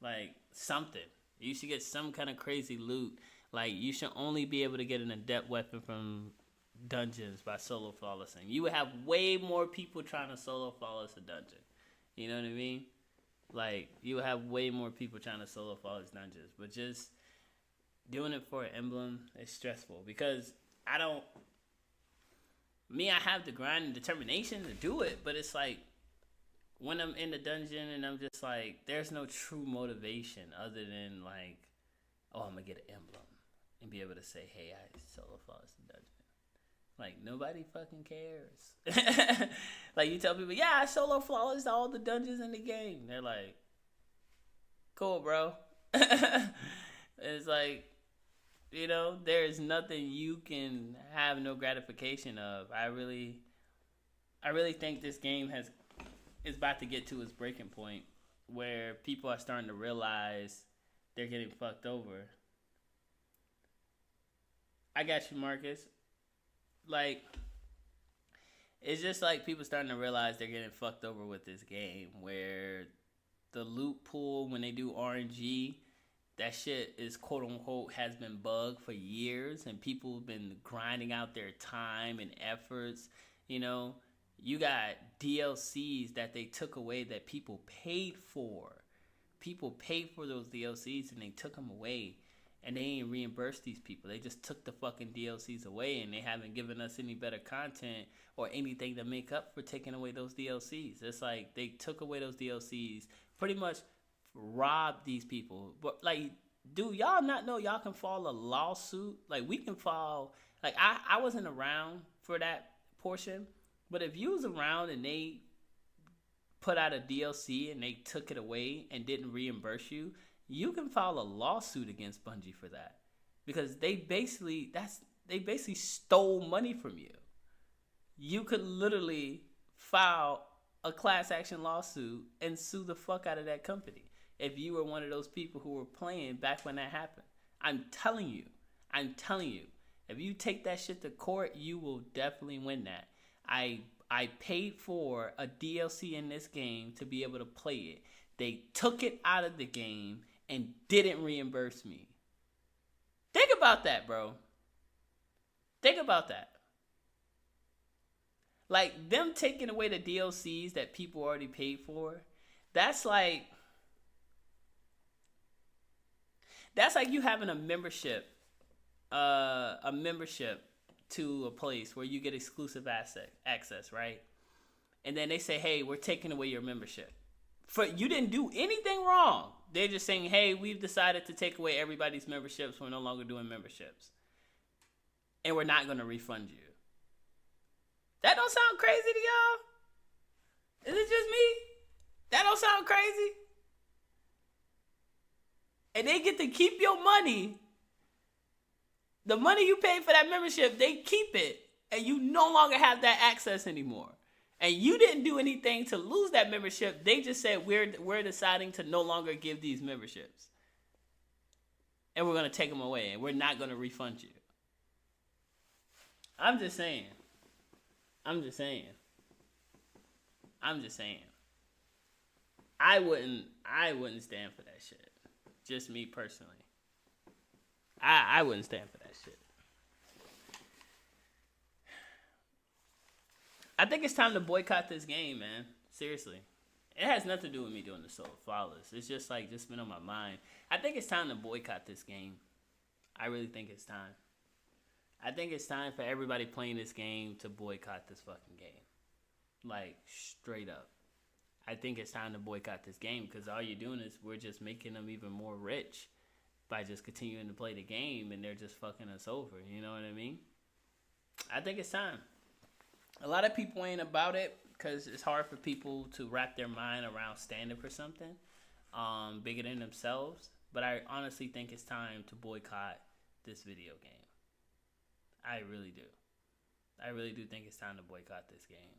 Like, something. You should get some kind of crazy loot. Like, you should only be able to get an adept weapon from dungeons by solo flawlessing. You would have way more people trying to solo flawless a dungeon. You know what I mean? Like, you would have way more people trying to solo flawless dungeons. But just doing it for an emblem is stressful. Because I have the grind and determination to do it. But it's like, when I'm in the dungeon and I'm just like, there's no true motivation other than like, oh, I'm going to get an emblem. And be able to say, hey, I solo flawless the dungeon. Like, nobody fucking cares. Like, you tell people, yeah, I solo flawless all the dungeons in the game. They're like, cool, bro. It's like, you know, there is nothing you can have no gratification of. I really think this game is about to get to its breaking point where people are starting to realize they're getting fucked over. I got you, Marcus. Like, it's just like people starting to realize they're getting fucked over with this game where the loot pool, when they do RNG, that shit is quote unquote has been bugged for years and people have been grinding out their time and efforts. You know, you got DLCs that they took away that people paid for. People paid for those DLCs and they took them away. And they ain't reimbursed these people. They just took the fucking DLCs away and they haven't given us any better content or anything to make up for taking away those DLCs. It's like they took away those DLCs, pretty much robbed these people. But like, do y'all not know y'all can file a lawsuit? Like, we can file, like, I wasn't around for that portion, but if you was around and they put out a DLC and they took it away and didn't reimburse you, you can file a lawsuit against Bungie for that, because they basically stole money from you. You could literally file a class action lawsuit and sue the fuck out of that company if you were one of those people who were playing back when that happened. I'm telling you, if you take that shit to court, you will definitely win that. I paid for a DLC in this game to be able to play it. They took it out of the game and didn't reimburse me. Think about that, bro. Think about that. Like, them taking away the DLCs that people already paid for, that's like you having a membership to a place where you get exclusive access, right? And then they say, hey, we're taking away your membership. You didn't do anything wrong. They're just saying, hey, we've decided to take away everybody's memberships. We're no longer doing memberships. And we're not going to refund you. That don't sound crazy to y'all? Is it just me? That don't sound crazy? And they get to keep your money. The money you paid for that membership, they keep it. And you no longer have that access anymore. And you didn't do anything to lose that membership. They just said, we're deciding to no longer give these memberships. And we're going to take them away. And we're not going to refund you. I'm just saying. I wouldn't stand for that shit. Just me personally. I wouldn't stand for that shit. I think it's time to boycott this game, man. Seriously. It has nothing to do with me doing the solo flawless. It's just been on my mind. I think it's time to boycott this game. I really think it's time. I think it's time for everybody playing this game to boycott this fucking game. Like, straight up. I think it's time to boycott this game, because all you're doing is we're just making them even more rich by just continuing to play the game, and they're just fucking us over. You know what I mean? I think it's time. A lot of people ain't about it because it's hard for people to wrap their mind around standing for something bigger than themselves. But I honestly think it's time to boycott this video game. I really do. I really do think it's time to boycott this game.